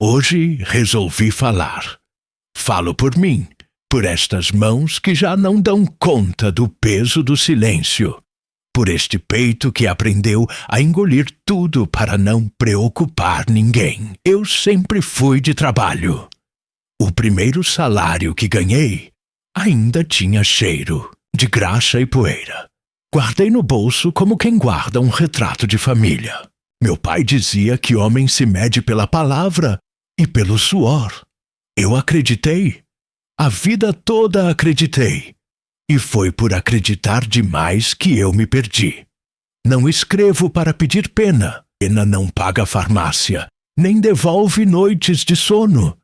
Hoje resolvi falar. Falo por mim, por estas mãos que já não dão conta do peso do silêncio, por este peito que aprendeu a engolir tudo para não preocupar ninguém. Eu sempre fui de trabalho. O primeiro salário que ganhei ainda tinha cheiro de graxa e poeira. Guardei no bolso como quem guarda um retrato de família. Meu pai dizia que homem se mede pela palavra e pelo suor. Eu acreditei. A vida toda acreditei. E foi por acreditar demais que eu me perdi. Não escrevo para pedir pena. Pena não paga farmácia, nem devolve noites de sono.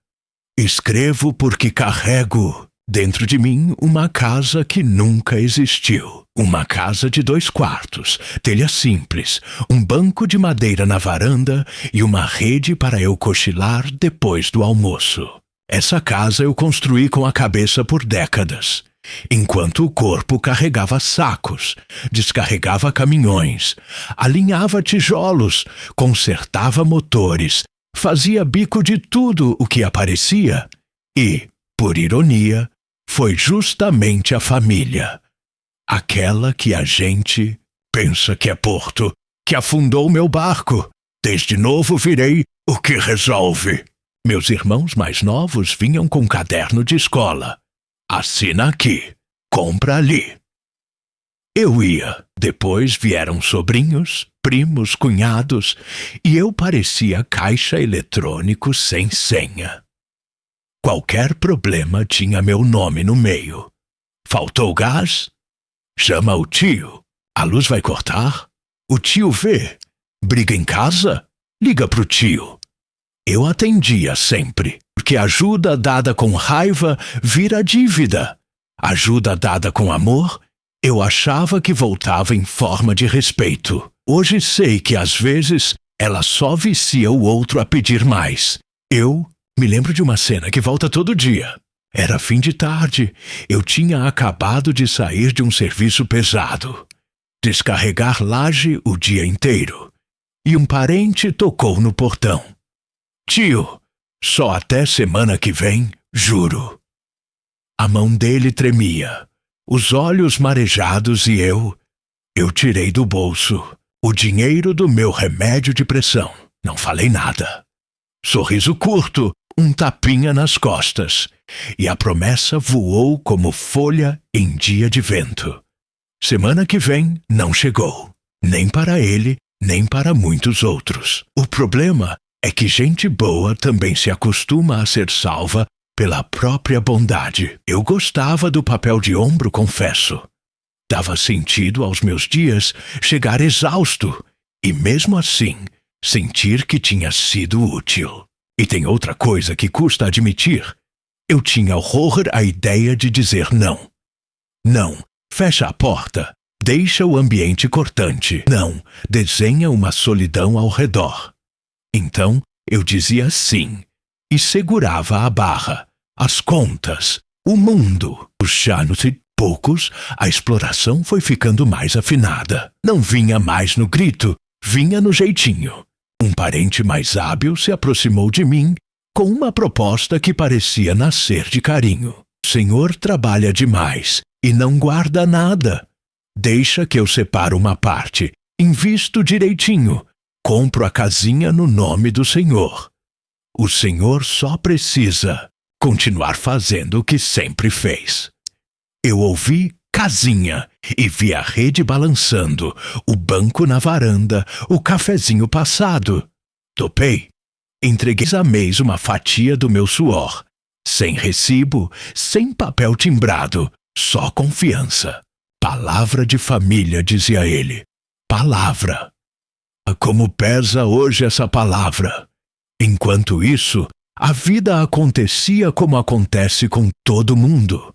Escrevo porque carrego dentro de mim uma casa que nunca existiu. Uma casa de 2 quartos, telha simples, um banco de madeira na varanda e uma rede para eu cochilar depois do almoço. Essa casa eu construí com a cabeça por décadas, enquanto o corpo carregava sacos, descarregava caminhões, alinhava tijolos, consertava motores, fazia bico de tudo o que aparecia e, por ironia, foi justamente a família, aquela que a gente pensa que é porto, que afundou meu barco. Desde novo virei o que resolve. Meus irmãos mais novos vinham com caderno de escola. Assina aqui, compra ali. Eu ia. Depois vieram sobrinhos, primos, cunhados, e eu parecia caixa eletrônico sem senha. Qualquer problema tinha meu nome no meio. Faltou gás? Chama o tio. A luz vai cortar? O tio vê. Briga em casa? Liga pro tio. Eu atendia sempre, porque ajuda dada com raiva vira dívida. Ajuda dada com amor, eu achava que voltava em forma de respeito. Hoje sei que às vezes ela só vicia o outro a pedir mais. Eu me lembro de uma cena que volta todo dia. Era fim de tarde. Eu tinha acabado de sair de um serviço pesado. Descarregar laje o dia inteiro. E um parente tocou no portão. Tio, só até semana que vem, juro. A mão dele tremia, os olhos marejados e eu tirei do bolso o dinheiro do meu remédio de pressão. Não falei nada. Sorriso curto, um tapinha nas costas, e a promessa voou como folha em dia de vento. Semana que vem não chegou, nem para ele, nem para muitos outros. O problema é que gente boa também se acostuma a ser salva pela própria bondade. Eu gostava do papel de ombro, confesso. Dava sentido aos meus dias chegar exausto e, mesmo assim, sentir que tinha sido útil. E tem outra coisa que custa admitir. Eu tinha horror à ideia de dizer não. Não, fecha a porta, deixa o ambiente cortante. Não, desenha uma solidão ao redor. Então, eu dizia sim, e segurava a barra, as contas, o mundo. Os anos e poucos, a exploração foi ficando mais afinada. Não vinha mais no grito, vinha no jeitinho. Um parente mais hábil se aproximou de mim com uma proposta que parecia nascer de carinho. O senhor trabalha demais e não guarda nada. Deixa que eu separo uma parte, invisto direitinho. Compro a casinha no nome do senhor. O senhor só precisa continuar fazendo o que sempre fez. Eu ouvi casinha e vi a rede balançando, o banco na varanda, o cafezinho passado. Topei. Entreguei a mês uma fatia do meu suor. Sem recibo, sem papel timbrado, só confiança. Palavra de família, dizia ele. Palavra. Como pesa hoje essa palavra. Enquanto isso, a vida acontecia como acontece com todo mundo.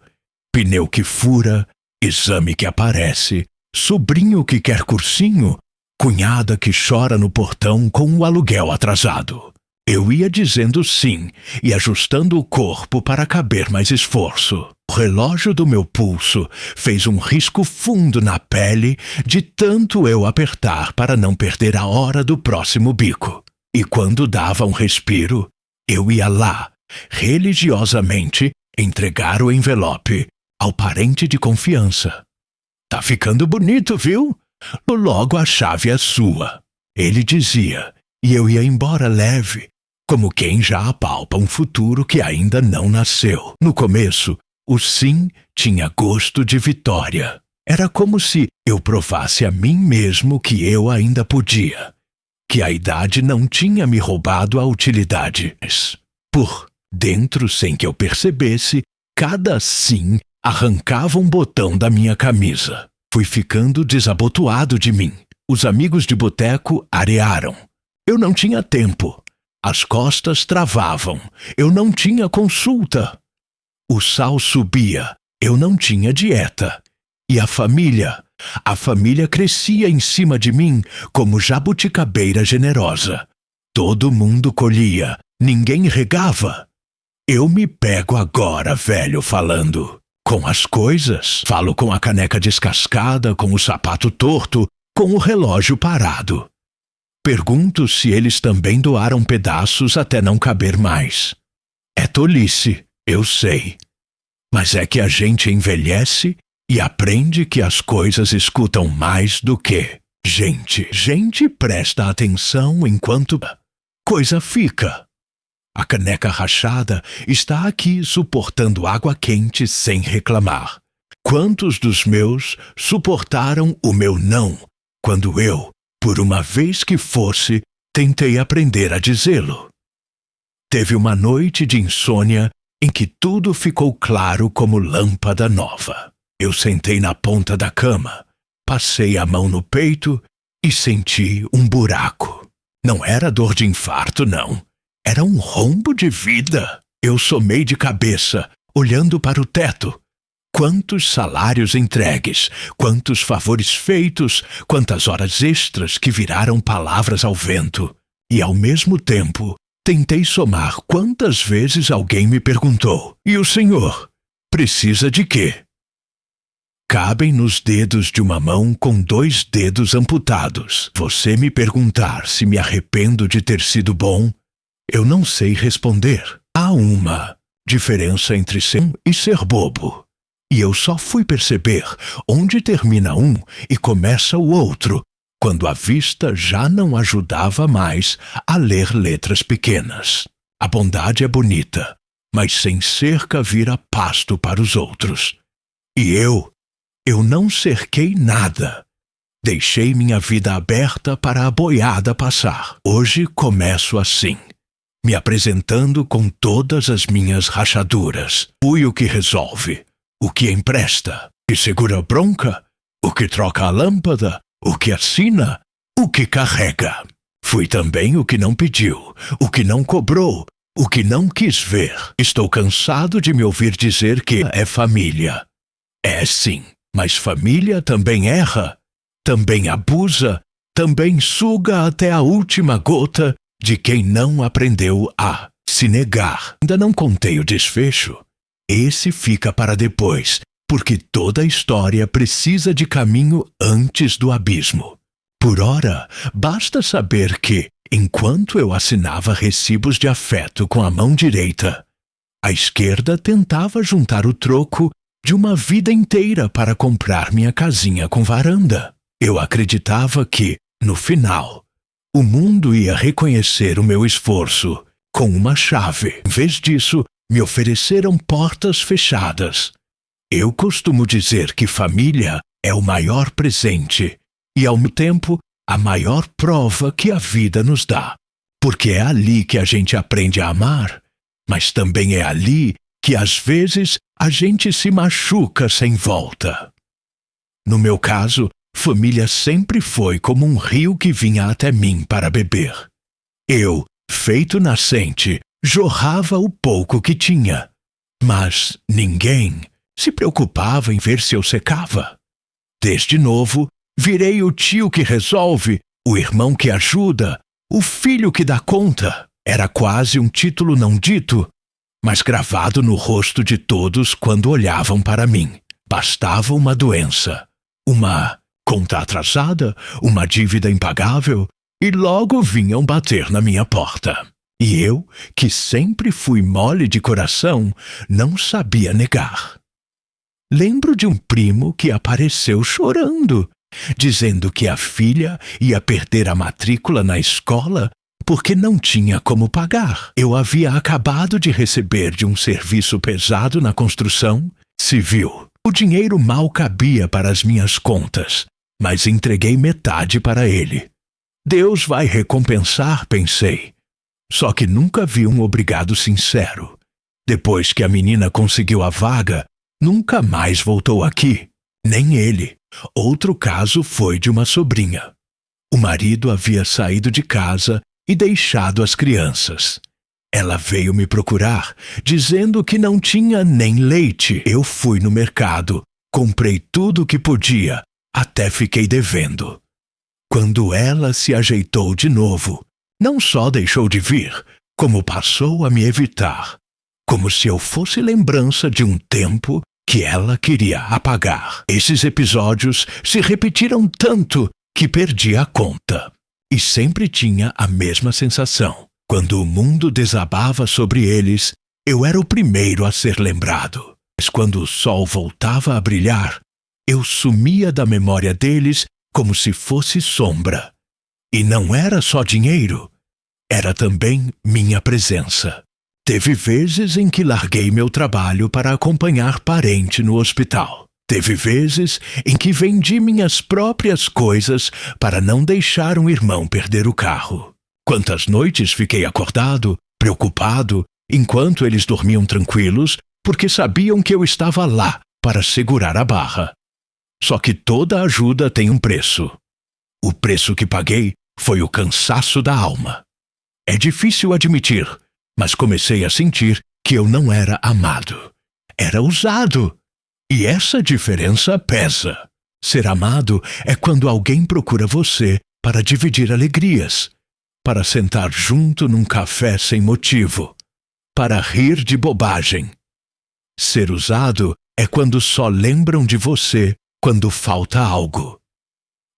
Pneu que fura, exame que aparece, sobrinho que quer cursinho, cunhada que chora no portão com o aluguel atrasado. Eu ia dizendo sim e ajustando o corpo para caber mais esforço. O relógio do meu pulso fez um risco fundo na pele de tanto eu apertar para não perder a hora do próximo bico. E quando dava um respiro, eu ia lá, religiosamente, entregar o envelope ao parente de confiança. Tá ficando bonito, viu? Logo a chave é sua, ele dizia, e eu ia embora leve, como quem já apalpa um futuro que ainda não nasceu. No começo, o sim tinha gosto de vitória. Era como se eu provasse a mim mesmo que eu ainda podia, que a idade não tinha me roubado a utilidade. Por dentro, sem que eu percebesse, cada sim arrancava um botão da minha camisa. Fui ficando desabotoado de mim. Os amigos de boteco arearam. Eu não tinha tempo. As costas travavam. Eu não tinha consulta. O sal subia. Eu não tinha dieta. E a família crescia em cima de mim como jabuticabeira generosa. Todo mundo colhia, ninguém regava. Eu me pego agora, velho, falando com as coisas. Falo com a caneca descascada, com o sapato torto, com o relógio parado. Pergunto se eles também doaram pedaços até não caber mais. É tolice, eu sei. Mas é que a gente envelhece e aprende que as coisas escutam mais do que gente. Gente presta atenção enquanto coisa fica. A caneca rachada está aqui suportando água quente sem reclamar. Quantos dos meus suportaram o meu não, quando eu, por uma vez que fosse, tentei aprender a dizê-lo? Teve uma noite de insônia em que tudo ficou claro como lâmpada nova. Eu sentei na ponta da cama, passei a mão no peito e senti um buraco. Não era dor de infarto, não. Era um rombo de vida. Eu somei de cabeça, olhando para o teto. Quantos salários entregues, quantos favores feitos, quantas horas extras que viraram palavras ao vento. E, ao mesmo tempo, tentei somar quantas vezes alguém me perguntou: e o senhor? Precisa de quê? Cabem nos dedos de uma mão com 2 dedos amputados. Você me perguntar se me arrependo de ter sido bom, eu não sei responder. Há uma diferença entre ser bom e ser bobo. E eu só fui perceber onde termina um e começa o outro, quando a vista já não ajudava mais a ler letras pequenas. A bondade é bonita, mas sem cerca vira pasto para os outros. E eu não cerquei nada. Deixei minha vida aberta para a boiada passar. Hoje começo assim, me apresentando com todas as minhas rachaduras. Fui o que resolve, o que empresta, o que segura a bronca, o que troca a lâmpada, o que assina, o que carrega. Fui também o que não pediu, o que não cobrou, o que não quis ver. Estou cansado de me ouvir dizer que é família. É sim, mas família também erra, também abusa, também suga até a última gota de quem não aprendeu a se negar. Ainda não contei o desfecho. Esse fica para depois, porque toda história precisa de caminho antes do abismo. Por ora, basta saber que, enquanto eu assinava recibos de afeto com a mão direita, a esquerda tentava juntar o troco de uma vida inteira para comprar minha casinha com varanda. Eu acreditava que, no final, o mundo ia reconhecer o meu esforço com uma chave. Em vez disso, me ofereceram portas fechadas. Eu costumo dizer que família é o maior presente e, ao mesmo tempo, a maior prova que a vida nos dá. Porque é ali que a gente aprende a amar, mas também é ali que, às vezes, a gente se machuca sem volta. No meu caso, família sempre foi como um rio que vinha até mim para beber. Eu, feito nascente, jorrava o pouco que tinha, mas ninguém se preocupava em ver se eu secava. Desde novo, virei o tio que resolve, o irmão que ajuda, o filho que dá conta. Era quase um título não dito, mas gravado no rosto de todos quando olhavam para mim. Bastava uma doença, uma conta atrasada, uma dívida impagável, e logo vinham bater na minha porta. E eu, que sempre fui mole de coração, não sabia negar. Lembro de um primo que apareceu chorando, dizendo que a filha ia perder a matrícula na escola porque não tinha como pagar. Eu havia acabado de receber de um serviço pesado na construção civil. O dinheiro mal cabia para as minhas contas, mas entreguei metade para ele. Deus vai recompensar, pensei. Só que nunca vi um obrigado sincero. Depois que a menina conseguiu a vaga, nunca mais voltou aqui. Nem ele. Outro caso foi de uma sobrinha. O marido havia saído de casa e deixado as crianças. Ela veio me procurar, dizendo que não tinha nem leite. Eu fui no mercado, comprei tudo o que podia, até fiquei devendo. Quando ela se ajeitou de novo, não só deixou de vir, como passou a me evitar, como se eu fosse lembrança de um tempo que ela queria apagar. Esses episódios se repetiram tanto que perdi a conta. E sempre tinha a mesma sensação. Quando o mundo desabava sobre eles, eu era o primeiro a ser lembrado. Mas quando o sol voltava a brilhar, eu sumia da memória deles como se fosse sombra. E não era só dinheiro, era também minha presença. Teve vezes em que larguei meu trabalho para acompanhar parente no hospital. Teve vezes em que vendi minhas próprias coisas para não deixar um irmão perder o carro. Quantas noites fiquei acordado, preocupado, enquanto eles dormiam tranquilos, porque sabiam que eu estava lá para segurar a barra. Só que toda ajuda tem um preço. O preço que paguei foi o cansaço da alma. É difícil admitir, mas comecei a sentir que eu não era amado. Era usado. E essa diferença pesa. Ser amado é quando alguém procura você para dividir alegrias, para sentar junto num café sem motivo, para rir de bobagem. Ser usado é quando só lembram de você quando falta algo.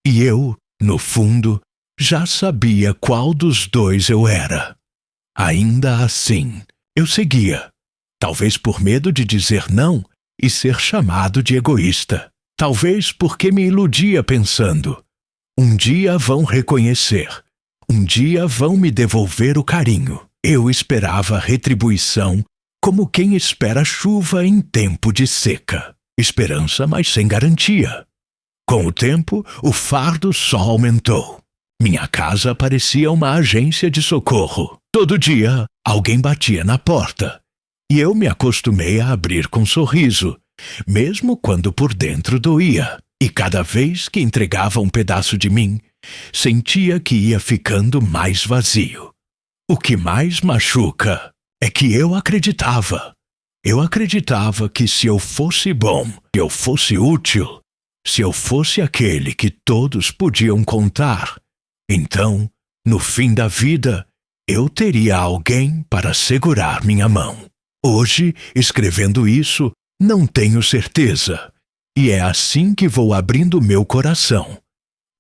E eu, no fundo, já sabia qual dos dois eu era. Ainda assim, eu seguia, talvez por medo de dizer não e ser chamado de egoísta. Talvez porque me iludia pensando: um dia vão reconhecer, um dia vão me devolver o carinho. Eu esperava retribuição como quem espera chuva em tempo de seca. Esperança, mas sem garantia. Com o tempo, o fardo só aumentou. Minha casa parecia uma agência de socorro. Todo dia, alguém batia na porta. E eu me acostumei a abrir com sorriso, mesmo quando por dentro doía. E cada vez que entregava um pedaço de mim, sentia que ia ficando mais vazio. O que mais machuca é que eu acreditava. Eu acreditava que se eu fosse bom, se eu fosse útil, se eu fosse aquele que todos podiam contar, então, no fim da vida, eu teria alguém para segurar minha mão. Hoje, escrevendo isso, não tenho certeza. E é assim que vou abrindo meu coração,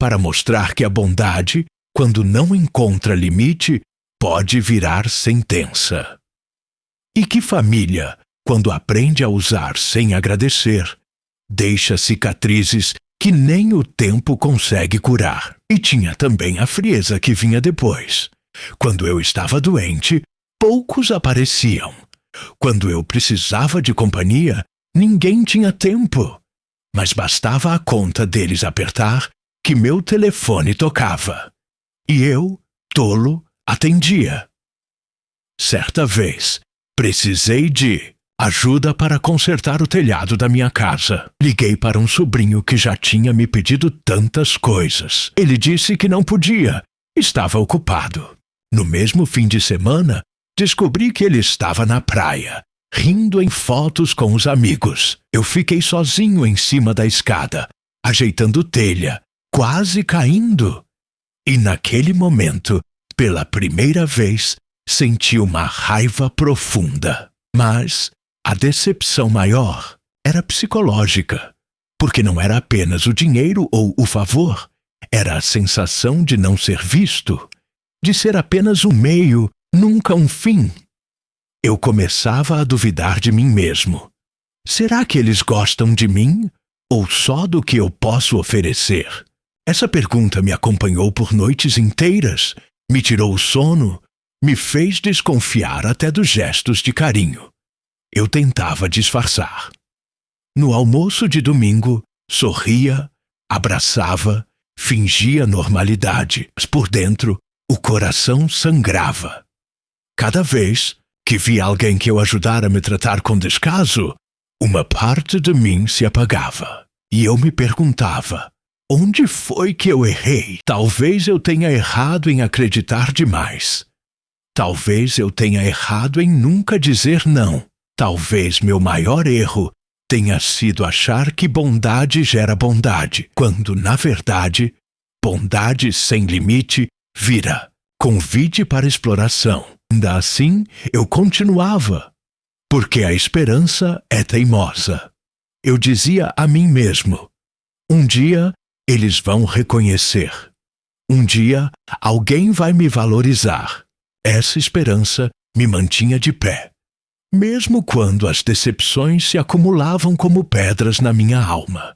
para mostrar que a bondade, quando não encontra limite, pode virar sentença. E que família, quando aprende a usar sem agradecer, deixa cicatrizes que nem o tempo consegue curar. E tinha também a frieza que vinha depois. Quando eu estava doente, poucos apareciam. Quando eu precisava de companhia, ninguém tinha tempo. Mas bastava a conta deles apertar que meu telefone tocava. E eu, tolo, atendia. Certa vez, precisei de ajuda para consertar o telhado da minha casa. Liguei para um sobrinho que já tinha me pedido tantas coisas. Ele disse que não podia, estava ocupado. No mesmo fim de semana, descobri que ele estava na praia, rindo em fotos com os amigos. Eu fiquei sozinho em cima da escada, ajeitando telha, quase caindo. E naquele momento, pela primeira vez, senti uma raiva profunda. Mas a decepção maior era psicológica, porque não era apenas o dinheiro ou o favor, era a sensação de não ser visto, de ser apenas um meio nunca um fim. Eu começava a duvidar de mim mesmo. Será que eles gostam de mim ou só do que eu posso oferecer? Essa pergunta me acompanhou por noites inteiras, me tirou o sono, me fez desconfiar até dos gestos de carinho. Eu tentava disfarçar. No almoço de domingo, sorria, abraçava, fingia normalidade, mas por dentro o coração sangrava. Cada vez que via alguém que eu ajudara a me tratar com descaso, uma parte de mim se apagava. E eu me perguntava, onde foi que eu errei? Talvez eu tenha errado em acreditar demais. Talvez eu tenha errado em nunca dizer não. Talvez meu maior erro tenha sido achar que bondade gera bondade, quando, na verdade, bondade sem limite vira convite para exploração. Ainda assim, eu continuava, porque a esperança é teimosa. Eu dizia a mim mesmo, um dia eles vão reconhecer. Um dia alguém vai me valorizar. Essa esperança me mantinha de pé, mesmo quando as decepções se acumulavam como pedras na minha alma.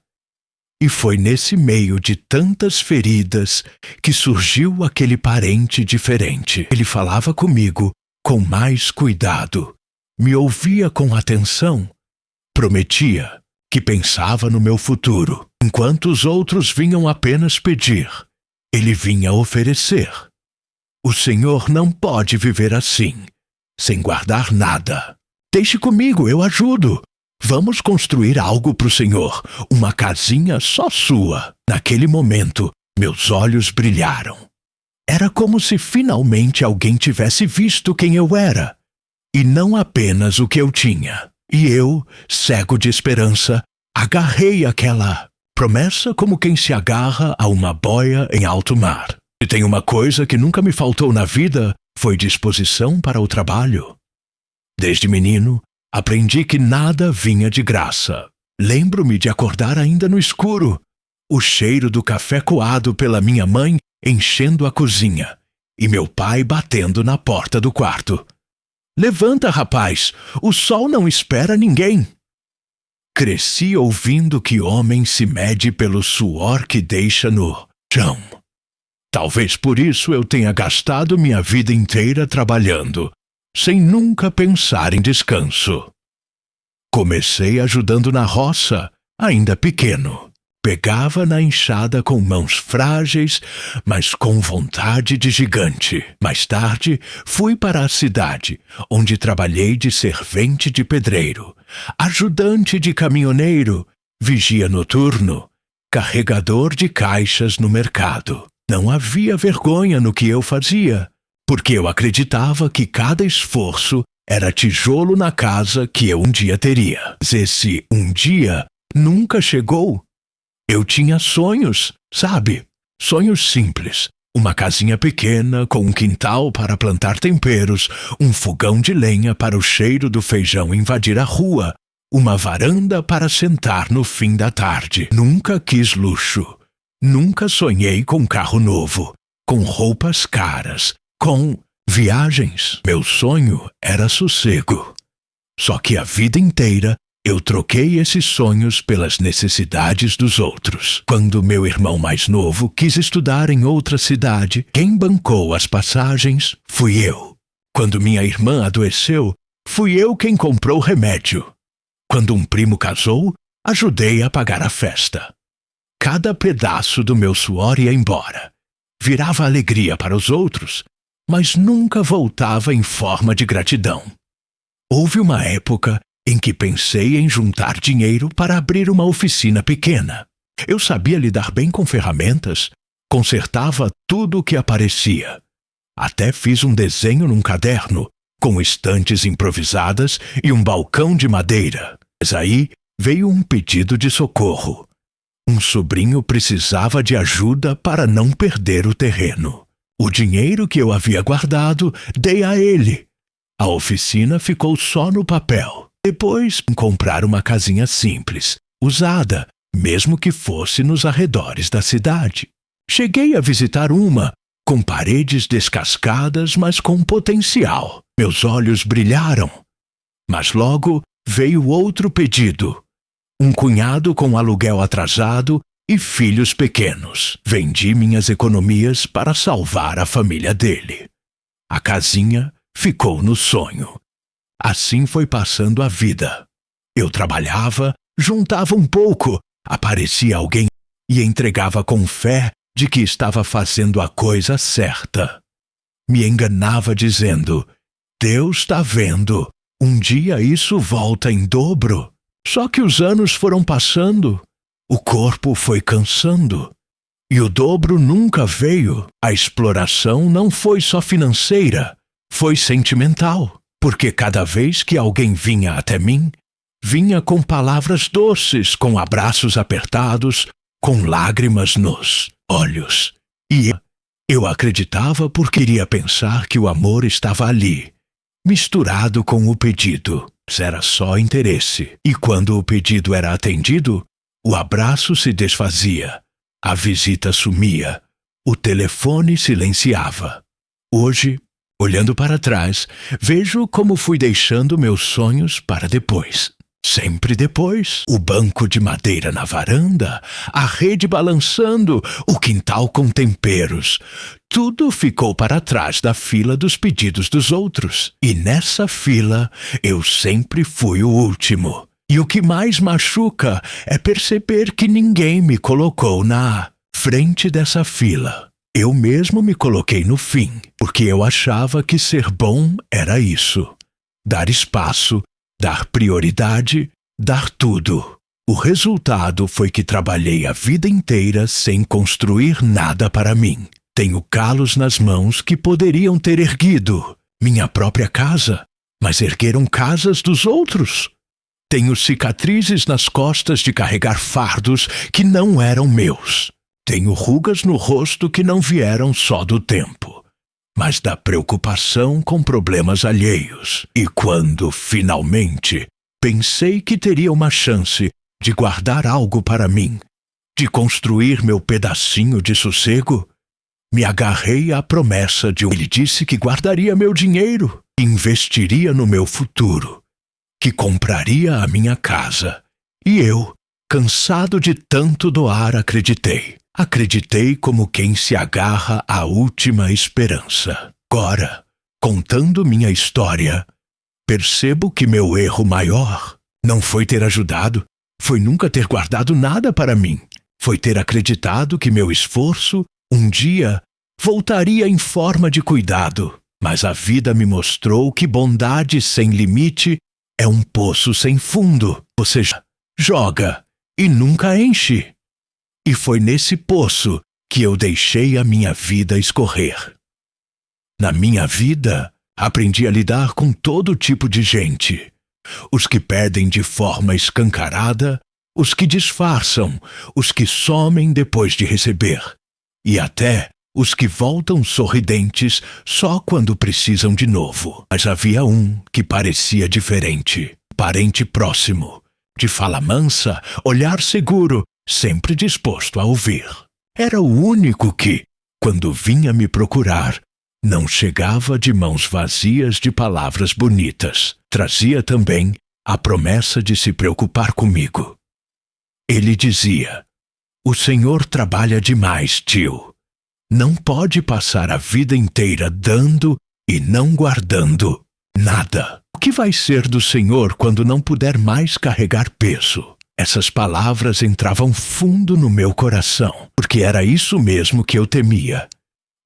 E foi nesse meio de tantas feridas que surgiu aquele parente diferente. Ele falava comigo com mais cuidado, me ouvia com atenção, prometia que pensava no meu futuro. Enquanto os outros vinham apenas pedir, ele vinha oferecer. O Senhor não pode viver assim, sem guardar nada. Deixe comigo, eu ajudo. Vamos construir algo para o Senhor, uma casinha só sua. Naquele momento, meus olhos brilharam. Era como se finalmente alguém tivesse visto quem eu era, e não apenas o que eu tinha. E eu, cego de esperança, agarrei aquela promessa como quem se agarra a uma boia em alto mar. Se tem uma coisa que nunca me faltou na vida, foi disposição para o trabalho. Desde menino, aprendi que nada vinha de graça. Lembro-me de acordar ainda no escuro, o cheiro do café coado pela minha mãe enchendo a cozinha e meu pai batendo na porta do quarto. Levanta, rapaz, o sol não espera ninguém. Cresci ouvindo que homem se mede pelo suor que deixa no chão. Talvez por isso eu tenha gastado minha vida inteira trabalhando, sem nunca pensar em descanso. Comecei ajudando na roça, ainda pequeno. Pegava na enxada com mãos frágeis, mas com vontade de gigante. Mais tarde, fui para a cidade, onde trabalhei de servente de pedreiro, ajudante de caminhoneiro, vigia noturno, carregador de caixas no mercado. Não havia vergonha no que eu fazia, porque eu acreditava que cada esforço era tijolo na casa que eu um dia teria. Mas esse um dia nunca chegou. Eu tinha sonhos, sabe? Sonhos simples. Uma casinha pequena com um quintal para plantar temperos, um fogão de lenha para o cheiro do feijão invadir a rua, uma varanda para sentar no fim da tarde. Nunca quis luxo. Nunca sonhei com carro novo, com roupas caras, com viagens. Meu sonho era sossego. Só que a vida inteira eu troquei esses sonhos pelas necessidades dos outros. Quando meu irmão mais novo quis estudar em outra cidade, quem bancou as passagens fui eu. Quando minha irmã adoeceu, fui eu quem comprou remédio. Quando um primo casou, ajudei a pagar a festa. Cada pedaço do meu suor ia embora. Virava alegria para os outros, mas nunca voltava em forma de gratidão. Houve uma época em que pensei em juntar dinheiro para abrir uma oficina pequena. Eu sabia lidar bem com ferramentas, consertava tudo o que aparecia. Até fiz um desenho num caderno, com estantes improvisadas e um balcão de madeira. Mas aí veio um pedido de socorro. Um sobrinho precisava de ajuda para não perder o terreno. O dinheiro que eu havia guardado, dei a ele. A oficina ficou só no papel. Depois, comprar uma casinha simples, usada, mesmo que fosse nos arredores da cidade. Cheguei a visitar uma, com paredes descascadas, mas com potencial. Meus olhos brilharam. Mas logo veio outro pedido. Um cunhado com aluguel atrasado e filhos pequenos. Vendi minhas economias para salvar a família dele. A casinha ficou no sonho. Assim foi passando a vida. Eu trabalhava, juntava um pouco, aparecia alguém e entregava com fé de que estava fazendo a coisa certa. Me enganava dizendo: Deus está vendo, um dia isso volta em dobro. Só que os anos foram passando, o corpo foi cansando, e o dobro nunca veio. A exploração não foi só financeira, foi sentimental, porque cada vez que alguém vinha até mim, vinha com palavras doces, com abraços apertados, com lágrimas nos olhos. E eu acreditava porque queria pensar que o amor estava ali, misturado com o pedido. Era só interesse. E quando o pedido era atendido, o abraço se desfazia, a visita sumia, o telefone silenciava. Hoje, olhando para trás, vejo como fui deixando meus sonhos para depois. Sempre depois, o banco de madeira na varanda, a rede balançando, o quintal com temperos. Tudo ficou para trás da fila dos pedidos dos outros. E nessa fila, eu sempre fui o último. E o que mais machuca é perceber que ninguém me colocou na frente dessa fila. Eu mesmo me coloquei no fim, porque eu achava que ser bom era isso. Dar espaço, dar prioridade, dar tudo. O resultado foi que trabalhei a vida inteira sem construir nada para mim. Tenho calos nas mãos que poderiam ter erguido minha própria casa, mas ergueram casas dos outros. Tenho cicatrizes nas costas de carregar fardos que não eram meus. Tenho rugas no rosto que não vieram só do tempo, mas da preocupação com problemas alheios. E quando, finalmente, pensei que teria uma chance de guardar algo para mim, de construir meu pedacinho de sossego, me agarrei à promessa de ele disse que guardaria meu dinheiro, que investiria no meu futuro, que compraria a minha casa. E eu, cansado de tanto doar, acreditei. Acreditei como quem se agarra à última esperança. Agora, contando minha história, percebo que meu erro maior não foi ter ajudado, foi nunca ter guardado nada para mim. Foi ter acreditado que meu esforço, um dia, voltaria em forma de cuidado. Mas a vida me mostrou que bondade sem limite é um poço sem fundo. Você joga e nunca enche. E foi nesse poço que eu deixei a minha vida escorrer. Na minha vida, aprendi a lidar com todo tipo de gente. Os que perdem de forma escancarada, os que disfarçam, os que somem depois de receber, e até os que voltam sorridentes só quando precisam de novo. Mas havia um que parecia diferente, parente próximo, de fala mansa, olhar seguro, sempre disposto a ouvir. Era o único que, quando vinha me procurar, não chegava de mãos vazias de palavras bonitas. Trazia também a promessa de se preocupar comigo. Ele dizia: "O Senhor trabalha demais, tio. Não pode passar a vida inteira dando e não guardando nada. O que vai ser do Senhor quando não puder mais carregar peso?" Essas palavras entravam fundo no meu coração, porque era isso mesmo que eu temia.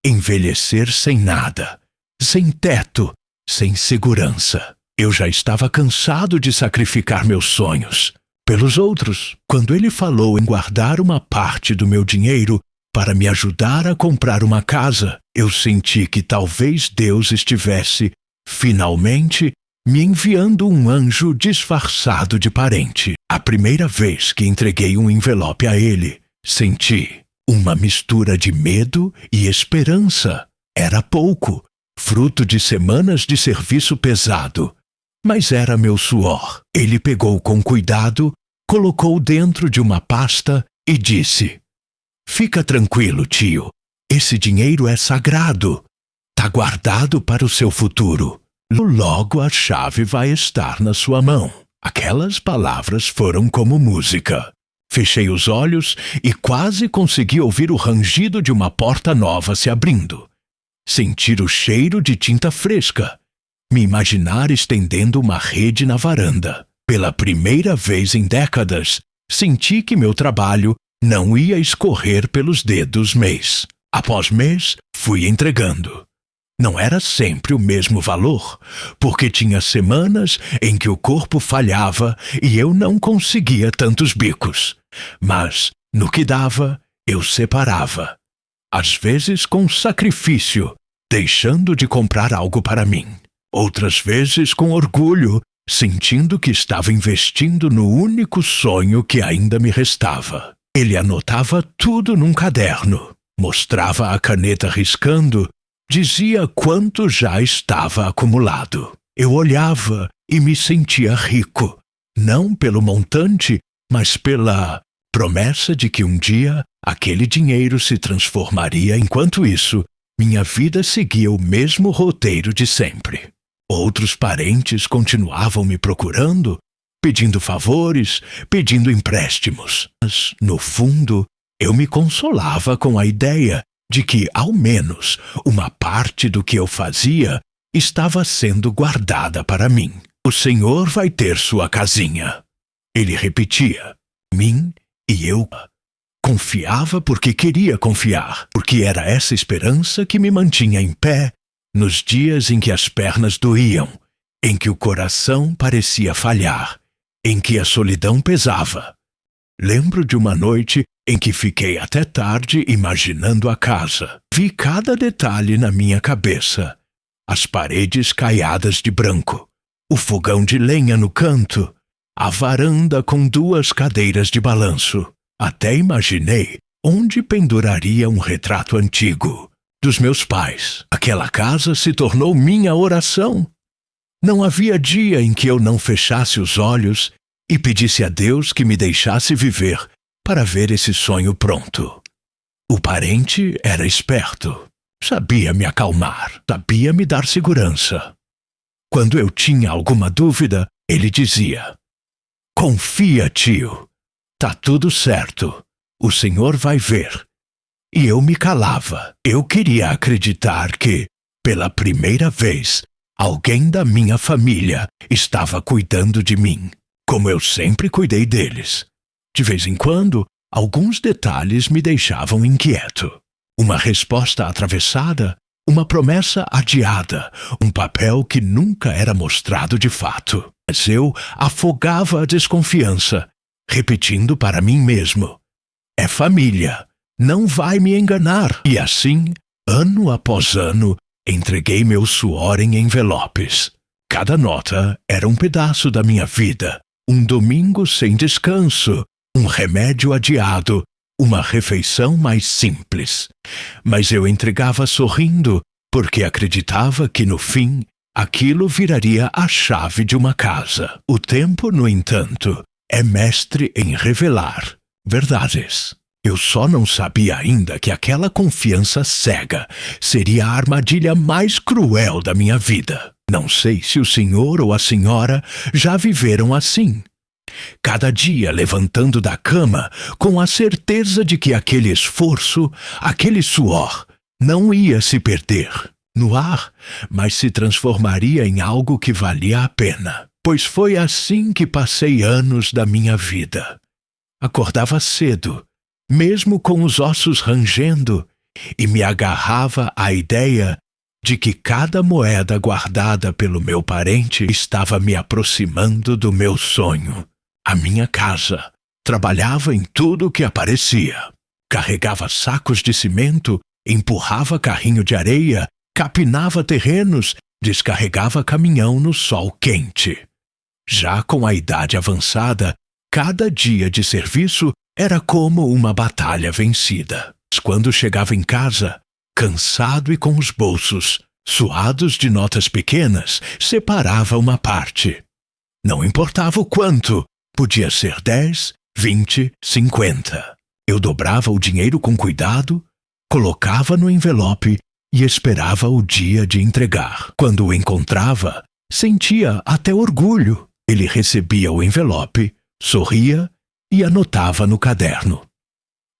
Envelhecer sem nada, sem teto, sem segurança. Eu já estava cansado de sacrificar meus sonhos pelos outros. Quando ele falou em guardar uma parte do meu dinheiro para me ajudar a comprar uma casa, eu senti que talvez Deus estivesse, finalmente, me enviando um anjo disfarçado de parente. A primeira vez que entreguei um envelope a ele, senti uma mistura de medo e esperança. Era pouco, fruto de semanas de serviço pesado, mas era meu suor. Ele pegou com cuidado, colocou dentro de uma pasta e disse: "Fica tranquilo, tio, Esse dinheiro é sagrado. Tá guardado para o seu futuro. Logo a chave vai estar na sua mão. Aquelas palavras foram como música. Fechei os olhos e quase consegui ouvir o rangido de uma porta nova se abrindo. Sentir o cheiro de tinta fresca. Me imaginar estendendo uma rede na varanda. Pela primeira vez em décadas, senti que meu trabalho não ia escorrer pelos dedos mês. Após mês, fui entregando. Não era sempre o mesmo valor, porque tinha semanas em que o corpo falhava e eu não conseguia tantos bicos. Mas, no que dava, eu separava. Às vezes com sacrifício, deixando de comprar algo para mim. Outras vezes com orgulho, sentindo que estava investindo no único sonho que ainda me restava. Ele anotava tudo num caderno, mostrava a caneta riscando, dizia quanto já estava acumulado. Eu olhava e me sentia rico, não pelo montante, mas pela promessa de que um dia aquele dinheiro se transformaria. Enquanto isso, minha vida seguia o mesmo roteiro de sempre. Outros parentes continuavam me procurando, pedindo favores, pedindo empréstimos. Mas, no fundo, eu me consolava com a ideia de que, ao menos, uma parte do que eu fazia estava sendo guardada para mim. O Senhor vai ter sua casinha. Ele repetia, mim e eu. Confiava porque queria confiar, porque era essa esperança que me mantinha em pé nos dias em que as pernas doíam, em que o coração parecia falhar, em que a solidão pesava. Lembro de uma noite em que fiquei até tarde imaginando a casa. Vi cada detalhe na minha cabeça. As paredes caiadas de branco, o fogão de lenha no canto, a varanda com 2 cadeiras de balanço. Até imaginei onde penduraria um retrato antigo dos meus pais. Aquela casa se tornou minha oração. Não havia dia em que eu não fechasse os olhos e pedisse a Deus que me deixasse viver para ver esse sonho pronto. O parente era esperto, sabia me acalmar, sabia me dar segurança. Quando eu tinha alguma dúvida, ele dizia, confia, tio, tá tudo certo, o Senhor vai ver. E eu me calava. Eu queria acreditar que, pela primeira vez, alguém da minha família estava cuidando de mim, como eu sempre cuidei deles. De vez em quando, alguns detalhes me deixavam inquieto. Uma resposta atravessada, uma promessa adiada, um papel que nunca era mostrado de fato. Mas eu afogava a desconfiança, repetindo para mim mesmo, é família, não vai me enganar. E assim, ano após ano, entreguei meu suor em envelopes. Cada nota era um pedaço da minha vida, um domingo sem descanso, um remédio adiado, uma refeição mais simples. Mas eu entregava sorrindo, porque acreditava que no fim, aquilo viraria a chave de uma casa. O tempo, no entanto, é mestre em revelar verdades. Eu só não sabia ainda que aquela confiança cega seria a armadilha mais cruel da minha vida. Não sei se o senhor ou a senhora já viveram assim. Cada dia levantando da cama com a certeza de que aquele esforço, aquele suor, não ia se perder no ar, mas se transformaria em algo que valia a pena. Pois foi assim que passei anos da minha vida. Acordava cedo, mesmo com os ossos rangendo, e me agarrava à ideia de que cada moeda guardada pelo meu parente estava me aproximando do meu sonho. A minha casa. Trabalhava em tudo o que aparecia. Carregava sacos de cimento, empurrava carrinho de areia, capinava terrenos, descarregava caminhão no sol quente. Já com a idade avançada, cada dia de serviço era como uma batalha vencida. Quando chegava em casa, cansado e com os bolsos suados de notas pequenas, separava uma parte. Não importava o quanto, podia ser 10, 20, 50. Eu dobrava o dinheiro com cuidado, colocava no envelope e esperava o dia de entregar. Quando o encontrava, sentia até orgulho. Ele recebia o envelope, sorria e anotava no caderno.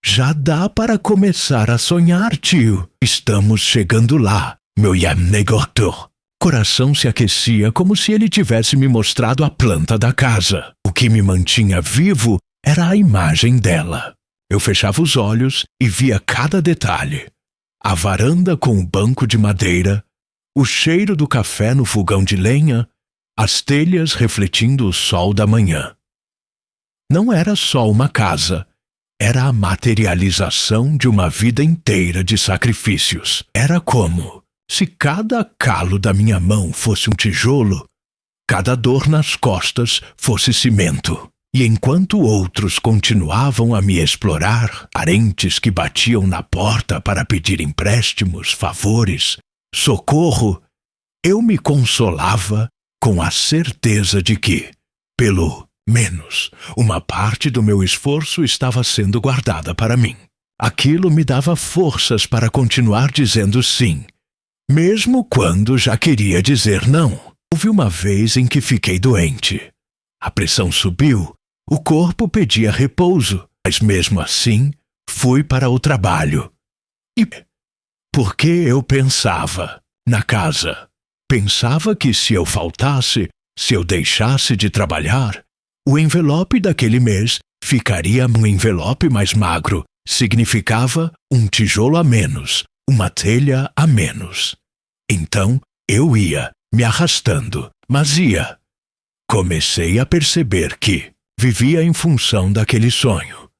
Já dá para começar a sonhar, tio. Estamos chegando lá, meu negócio. Coração se aquecia como se ele tivesse me mostrado a planta da casa. O que me mantinha vivo era a imagem dela. Eu fechava os olhos e via cada detalhe. A varanda com o banco de madeira, o cheiro do café no fogão de lenha, as telhas refletindo o sol da manhã. Não era só uma casa, era a materialização de uma vida inteira de sacrifícios. Era como se cada calo da minha mão fosse um tijolo, cada dor nas costas fosse cimento. E enquanto outros continuavam a me explorar, parentes que batiam na porta para pedir empréstimos, favores, socorro, eu me consolava com a certeza de que, pelo menos, uma parte do meu esforço estava sendo guardada para mim. Aquilo me dava forças para continuar dizendo sim, mesmo quando já queria dizer não. Houve uma vez em que fiquei doente. A pressão subiu, o corpo pedia repouso, mas mesmo assim fui para o trabalho. E porque eu pensava na casa. Pensava que se eu faltasse, se eu deixasse de trabalhar, o envelope daquele mês ficaria um envelope mais magro. Significava um tijolo a menos, uma telha a menos. Então eu ia, me arrastando, mas ia. Comecei a perceber que vivia em função daquele sonho.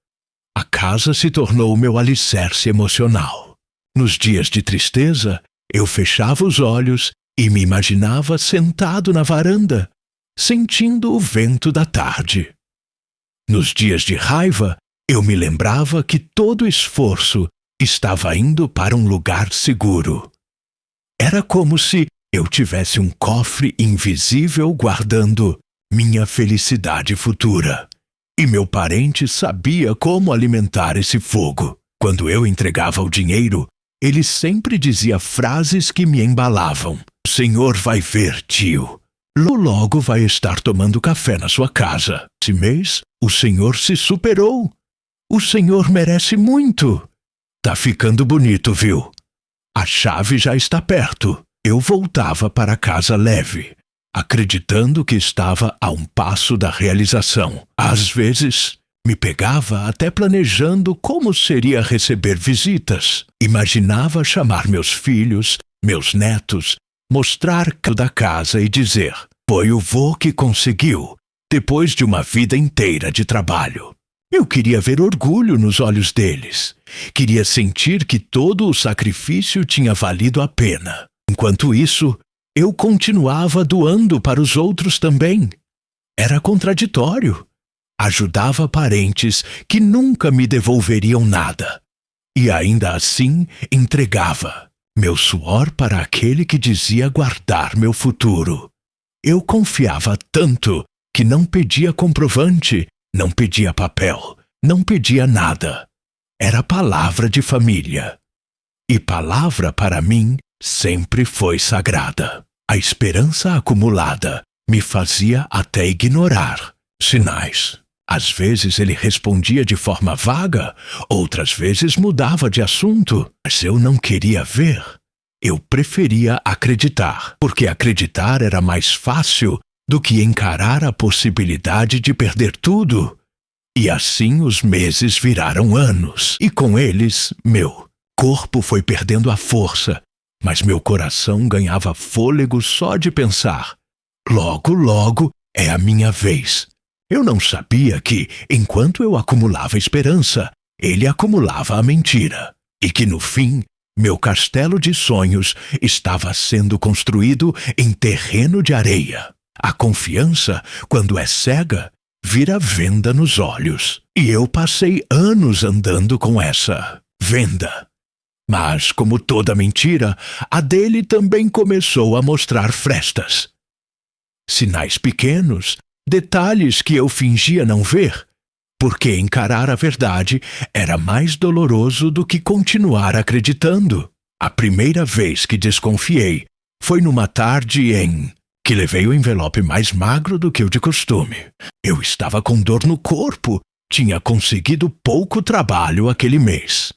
A casa se tornou meu alicerce emocional. Nos dias de tristeza, eu fechava os olhos e me imaginava sentado na varanda, sentindo o vento da tarde. Nos dias de raiva, eu me lembrava que todo esforço estava indo para um lugar seguro. Era como se eu tivesse um cofre invisível guardando minha felicidade futura. E meu parente sabia como alimentar esse fogo. Quando eu entregava o dinheiro, ele sempre dizia frases que me embalavam. O senhor vai ver, tio. Logo vai estar tomando café na sua casa. Esse mês, o senhor se superou. O senhor merece muito. Tá ficando bonito, viu? A chave já está perto. Eu voltava para casa leve, acreditando que estava a um passo da realização. Às vezes, me pegava até planejando como seria receber visitas. Imaginava chamar meus filhos, meus netos, mostrar da casa e dizer: foi o vô que conseguiu, depois de uma vida inteira de trabalho. Eu queria ver orgulho nos olhos deles. Queria sentir que todo o sacrifício tinha valido a pena. Enquanto isso, eu continuava doando para os outros também. Era contraditório. Ajudava parentes que nunca me devolveriam nada. E ainda assim entregava meu suor para aquele que dizia guardar meu futuro. Eu confiava tanto que não pedia comprovante, não pedia papel, não pedia nada. Era palavra de família. E palavra para mim sempre foi sagrada. A esperança acumulada me fazia até ignorar sinais. Às vezes ele respondia de forma vaga, outras vezes mudava de assunto, mas eu não queria ver. Eu preferia acreditar, porque acreditar era mais fácil do que encarar a possibilidade de perder tudo. E assim os meses viraram anos, e com eles, meu corpo foi perdendo a força, mas meu coração ganhava fôlego só de pensar. Logo, logo é a minha vez. Eu não sabia que, enquanto eu acumulava esperança, ele acumulava a mentira. E que, no fim, meu castelo de sonhos estava sendo construído em terreno de areia. A confiança, quando é cega, vira venda nos olhos. E eu passei anos andando com essa venda. Mas, como toda mentira, a dele também começou a mostrar frestas. Sinais pequenos, detalhes que eu fingia não ver, porque encarar a verdade era mais doloroso do que continuar acreditando. A primeira vez que desconfiei foi numa tarde em que levei o envelope mais magro do que o de costume. Eu estava com dor no corpo, tinha conseguido pouco trabalho aquele mês.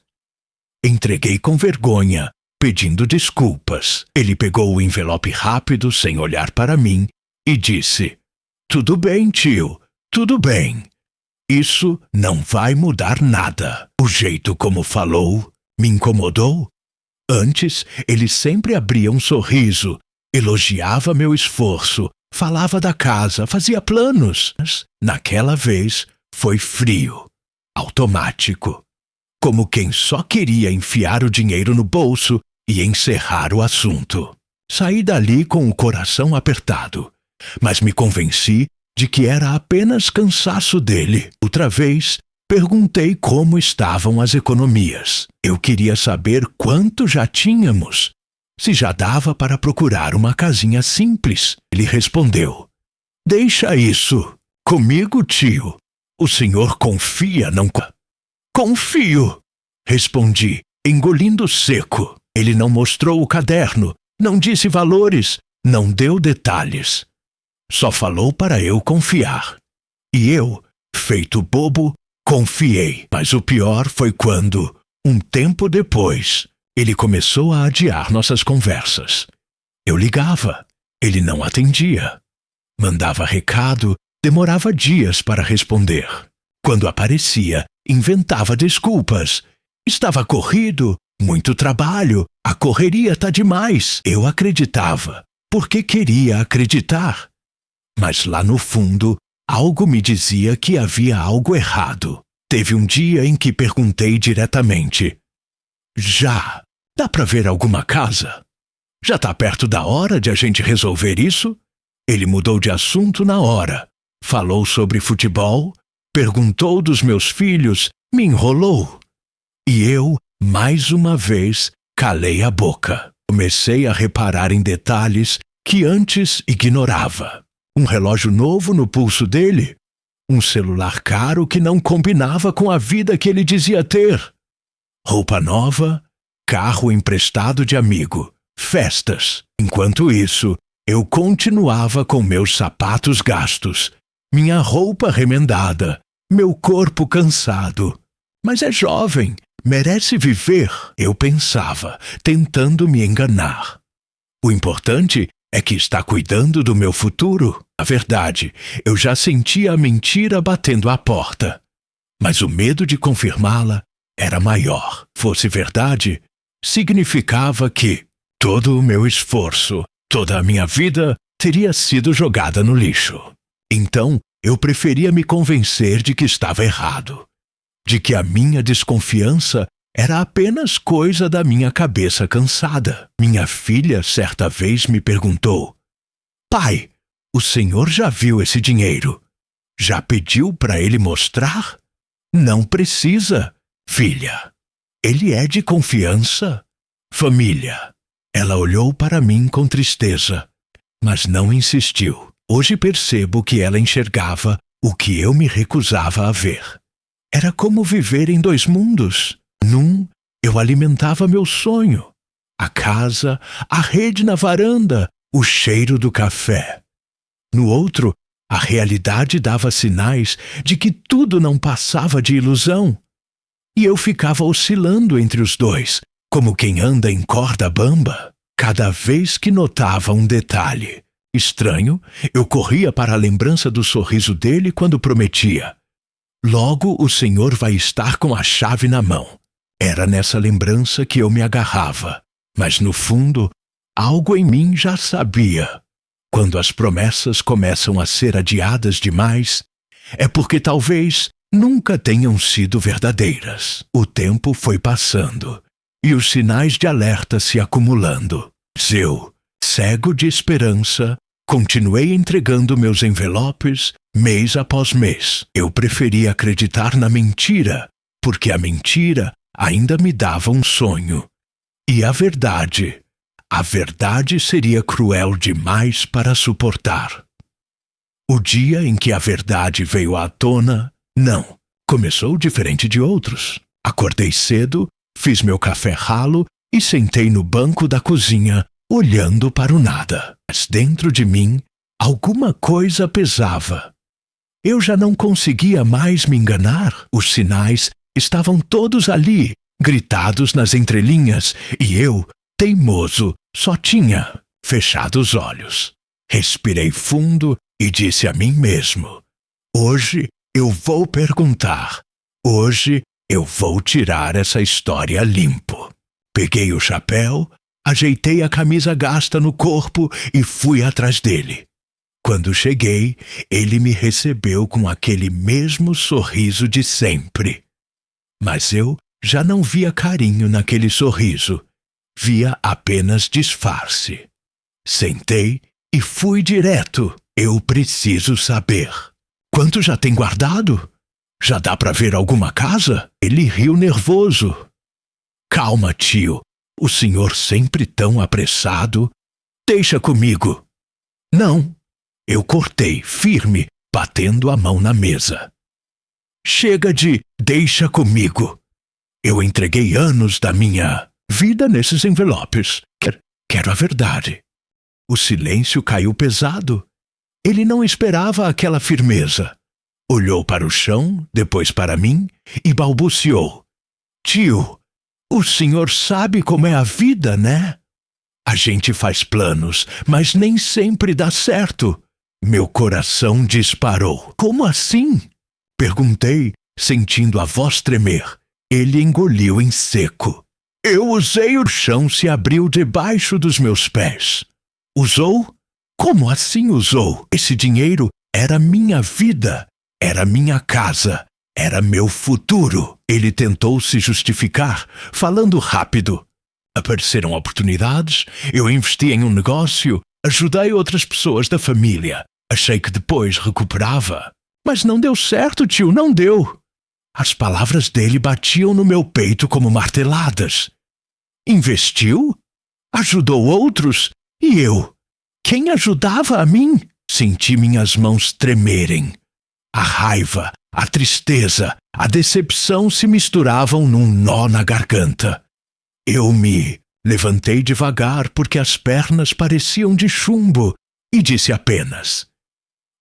Entreguei com vergonha, pedindo desculpas. Ele pegou o envelope rápido, sem olhar para mim, e disse: "Tudo bem, tio, tudo bem. Isso não vai mudar nada." O jeito como falou me incomodou. Antes, ele sempre abria um sorriso, elogiava meu esforço, falava da casa, fazia planos. Naquela vez, foi frio, automático, como quem só queria enfiar o dinheiro no bolso e encerrar o assunto. Saí dali com o coração apertado, mas me convenci de que era apenas cansaço dele. Outra vez, perguntei como estavam as economias. Eu queria saber quanto já tínhamos, se já dava para procurar uma casinha simples. Ele respondeu: "Deixa isso. Comigo, tio. O senhor confia, não?" "Confio", respondi, engolindo seco. Ele não mostrou o caderno, não disse valores, não deu detalhes. Só falou para eu confiar. E eu, feito bobo, confiei. Mas o pior foi quando, um tempo depois, ele começou a adiar nossas conversas. Eu ligava, ele não atendia. Mandava recado, demorava dias para responder. Quando aparecia, inventava desculpas. Estava corrido, muito trabalho, a correria tá demais. Eu acreditava, porque queria acreditar. Mas lá no fundo, algo me dizia que havia algo errado. Teve um dia em que perguntei diretamente: "Já dá para ver alguma casa? Já tá perto da hora de a gente resolver isso?" Ele mudou de assunto na hora. Falou sobre futebol, perguntou dos meus filhos, me enrolou. E eu, mais uma vez, calei a boca. Comecei a reparar em detalhes que antes ignorava. Um relógio novo no pulso dele. Um celular caro que não combinava com a vida que ele dizia ter. Roupa nova, carro emprestado de amigo, festas. Enquanto isso, eu continuava com meus sapatos gastos, minha roupa remendada, meu corpo cansado. Mas é jovem, merece viver, eu pensava, tentando me enganar. O importante é que está cuidando do meu futuro. Na verdade, eu já sentia a mentira batendo à porta. Mas o medo de confirmá-la era maior. Fosse verdade, significava que todo o meu esforço, toda a minha vida teria sido jogada no lixo. Então, eu preferia me convencer de que estava errado, de que a minha desconfiança era apenas coisa da minha cabeça cansada. Minha filha certa vez me perguntou: "Pai, o senhor já viu esse dinheiro? Já pediu para ele mostrar?" "Não precisa, filha. Ele é de confiança." "Família." Ela olhou para mim com tristeza, mas não insistiu. Hoje percebo que ela enxergava o que eu me recusava a ver. Era como viver em dois mundos. Num, eu alimentava meu sonho. A casa, a rede na varanda, o cheiro do café. No outro, a realidade dava sinais de que tudo não passava de ilusão. E eu ficava oscilando entre os dois, como quem anda em corda bamba. Cada vez que notava um detalhe estranho, eu corria para a lembrança do sorriso dele quando prometia: "Logo o senhor vai estar com a chave na mão." Era nessa lembrança que eu me agarrava, mas no fundo, algo em mim já sabia. Quando as promessas começam a ser adiadas demais, é porque talvez nunca tenham sido verdadeiras. O tempo foi passando, e os sinais de alerta se acumulando. Eu, cego de esperança, continuei entregando meus envelopes mês após mês. Eu preferia acreditar na mentira, porque a mentira ainda me dava um sonho. E a verdade seria cruel demais para suportar. O dia em que a verdade veio à tona, não, começou diferente de outros. Acordei cedo, fiz meu café ralo e sentei no banco da cozinha, olhando para o nada. Mas dentro de mim, alguma coisa pesava. Eu já não conseguia mais me enganar. Os sinais estavam todos ali, gritados nas entrelinhas, e eu, teimoso, só tinha fechado os olhos. Respirei fundo e disse a mim mesmo: hoje eu vou perguntar. Hoje eu vou tirar essa história limpo. Peguei o chapéu, ajeitei a camisa gasta no corpo e fui atrás dele. Quando cheguei, ele me recebeu com aquele mesmo sorriso de sempre. Mas eu já não via carinho naquele sorriso. Via apenas disfarce. Sentei e fui direto. Eu preciso saber. Quanto já tem guardado? Já dá para ver alguma casa? Ele riu nervoso. Calma, tio. O senhor sempre tão apressado. Deixa comigo. Não. Eu cortei, firme, batendo a mão na mesa. Chega de deixa comigo. Eu entreguei anos da minha vida nesses envelopes. Quero a verdade. O silêncio caiu pesado. Ele não esperava aquela firmeza. Olhou para o chão, depois para mim, e balbuciou. Tio, o senhor sabe como é a vida, né? A gente faz planos, mas nem sempre dá certo. Meu coração disparou. Como assim? Perguntei, sentindo a voz tremer. Ele engoliu em seco. Eu usei o chão se abriu debaixo dos meus pés. Usou? Como assim usou? Esse dinheiro era minha vida, era minha casa, era meu futuro. Ele tentou se justificar, falando rápido. Apareceram oportunidades, eu investi em um negócio, ajudei outras pessoas da família. Achei que depois recuperava. Mas não deu certo, tio, não deu. As palavras dele batiam no meu peito como marteladas. Investiu? Ajudou outros? E eu? Quem ajudava a mim? Senti minhas mãos tremerem. A raiva, a tristeza, a decepção se misturavam num nó na garganta. Eu me levantei devagar porque as pernas pareciam de chumbo e disse apenas: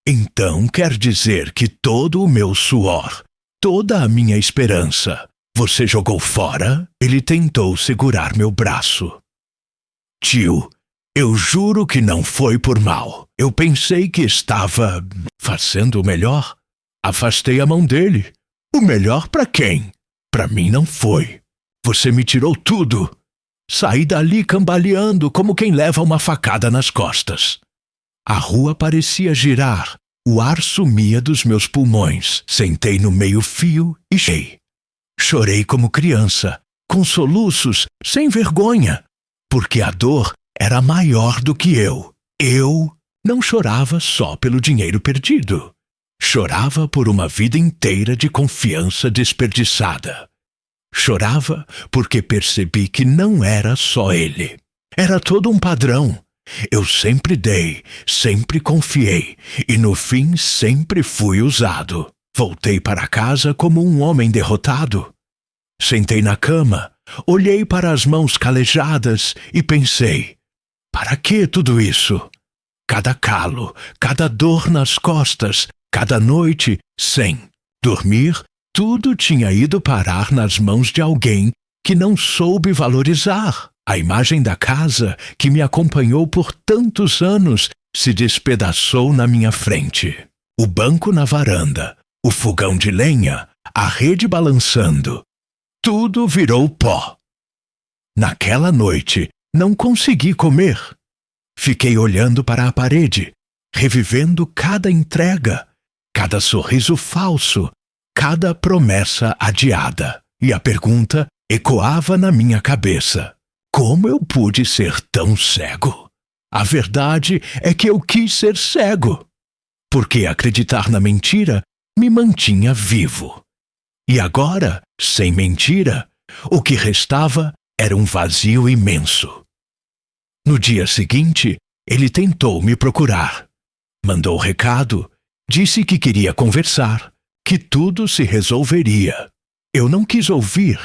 então quer dizer que todo o meu suor, toda a minha esperança, você jogou fora? Ele tentou segurar meu braço. Tio, eu juro que não foi por mal. Eu pensei que estava fazendo o melhor. Afastei a mão dele. O melhor para quem? Para mim não foi. Você me tirou tudo. Saí dali cambaleando como quem leva uma facada nas costas. A rua parecia girar. O ar sumia dos meus pulmões. Sentei no meio-fio e chorei. Chorei como criança, com soluços, sem vergonha, porque a dor era maior do que eu. Eu não chorava só pelo dinheiro perdido. Chorava por uma vida inteira de confiança desperdiçada. Chorava porque percebi que não era só ele. Era todo um padrão. Eu sempre dei, sempre confiei, e no fim sempre fui usado. Voltei para casa como um homem derrotado. Sentei na cama, olhei para as mãos calejadas e pensei: para que tudo isso? Cada calo, cada dor nas costas, cada noite sem dormir, tudo tinha ido parar nas mãos de alguém que não soube valorizar. A imagem da casa, que me acompanhou por tantos anos, se despedaçou na minha frente. O banco na varanda, o fogão de lenha, a rede balançando. Tudo virou pó. Naquela noite, não consegui comer. Fiquei olhando para a parede, revivendo cada entrega, cada sorriso falso, cada promessa adiada. E a pergunta ecoava na minha cabeça: como eu pude ser tão cego? A verdade é que eu quis ser cego, porque acreditar na mentira me mantinha vivo. E agora, sem mentira, o que restava era um vazio imenso. No dia seguinte, ele tentou me procurar. Mandou recado, disse que queria conversar, que tudo se resolveria. Eu não quis ouvir.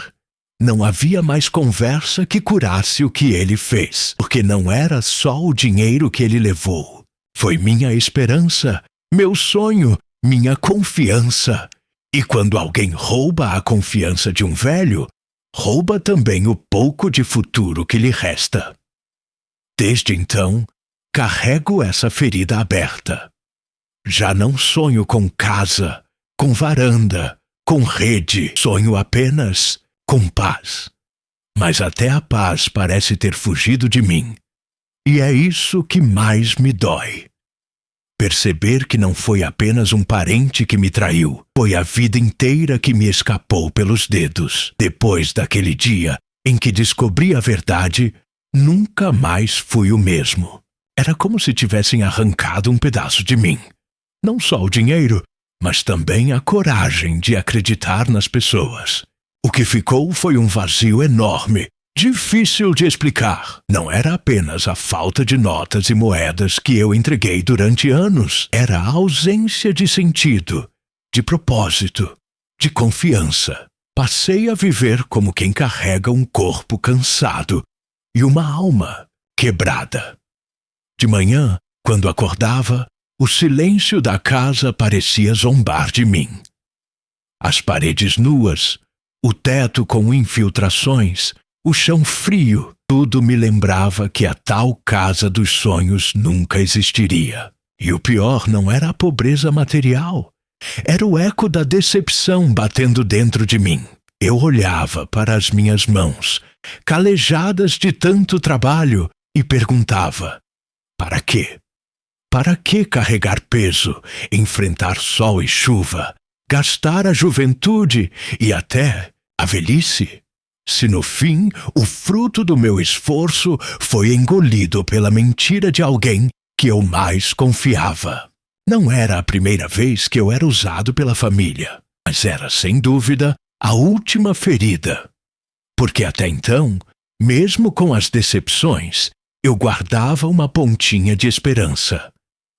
Não havia mais conversa que curasse o que ele fez, porque não era só o dinheiro que ele levou. Foi minha esperança, meu sonho, minha confiança. E quando alguém rouba a confiança de um velho, rouba também o pouco de futuro que lhe resta. Desde então, carrego essa ferida aberta. Já não sonho com casa, com varanda, com rede. Sonho apenas com paz. Mas até a paz parece ter fugido de mim. E é isso que mais me dói. Perceber que não foi apenas um parente que me traiu, foi a vida inteira que me escapou pelos dedos. Depois daquele dia em que descobri a verdade, nunca mais fui o mesmo. Era como se tivessem arrancado um pedaço de mim. Não só o dinheiro, mas também a coragem de acreditar nas pessoas. O que ficou foi um vazio enorme, difícil de explicar. Não era apenas a falta de notas e moedas que eu entreguei durante anos. Era a ausência de sentido, de propósito, de confiança. Passei a viver como quem carrega um corpo cansado e uma alma quebrada. De manhã, quando acordava, o silêncio da casa parecia zombar de mim. As paredes nuas, o teto com infiltrações, o chão frio, tudo me lembrava que a tal casa dos sonhos nunca existiria. E o pior não era a pobreza material, era o eco da decepção batendo dentro de mim. Eu olhava para as minhas mãos, calejadas de tanto trabalho, e perguntava: para quê? Para que carregar peso, enfrentar sol e chuva, gastar a juventude e até a velhice? Se no fim o fruto do meu esforço foi engolido pela mentira de alguém que eu mais confiava. Não era a primeira vez que eu era usado pela família, mas era, sem dúvida, a última ferida. Porque até então, mesmo com as decepções, eu guardava uma pontinha de esperança.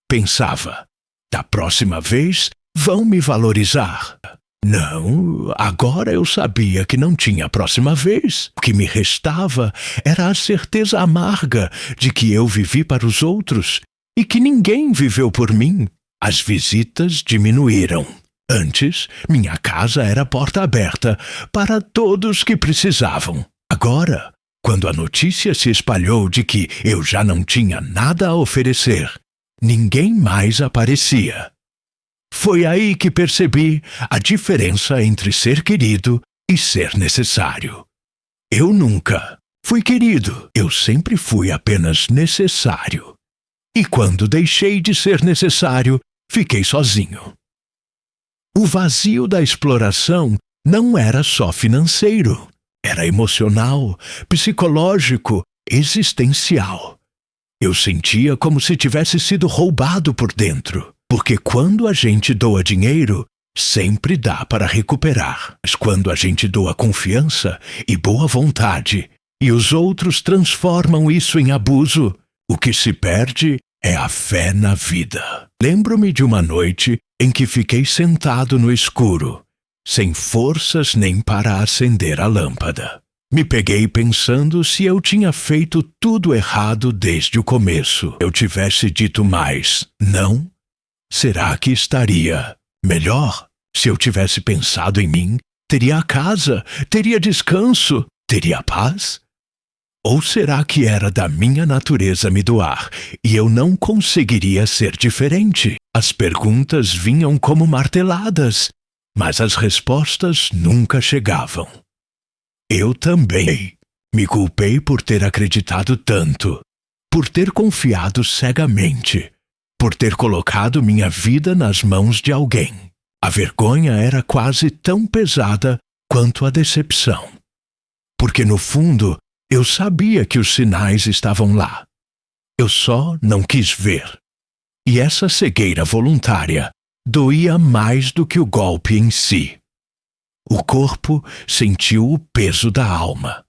Pensava, da próxima vez vão me valorizar. Não, agora eu sabia que não tinha próxima vez. O que me restava era a certeza amarga de que eu vivi para os outros e que ninguém viveu por mim. As visitas diminuíram. Antes, minha casa era porta aberta para todos que precisavam. Agora, quando a notícia se espalhou de que eu já não tinha nada a oferecer, ninguém mais aparecia. Foi aí que percebi a diferença entre ser querido e ser necessário. Eu nunca fui querido, eu sempre fui apenas necessário. E quando deixei de ser necessário, fiquei sozinho. O vazio da exploração não era só financeiro, era emocional, psicológico, existencial. Eu sentia como se tivesse sido roubado por dentro. Porque quando a gente doa dinheiro, sempre dá para recuperar. Mas quando a gente doa confiança e boa vontade, e os outros transformam isso em abuso, o que se perde é a fé na vida. Lembro-me de uma noite em que fiquei sentado no escuro, sem forças nem para acender a lâmpada. Me peguei pensando se eu tinha feito tudo errado desde o começo. Eu tivesse dito mais não, será que estaria melhor? Se eu tivesse pensado em mim, teria a casa, teria descanso, teria paz? Ou será que era da minha natureza me doar e eu não conseguiria ser diferente? As perguntas vinham como marteladas, mas as respostas nunca chegavam. Eu também me culpei por ter acreditado tanto, por ter confiado cegamente, por ter colocado minha vida nas mãos de alguém. A vergonha era quase tão pesada quanto a decepção. Porque no fundo, eu sabia que os sinais estavam lá. Eu só não quis ver. E essa cegueira voluntária doía mais do que o golpe em si. O corpo sentiu o peso da alma.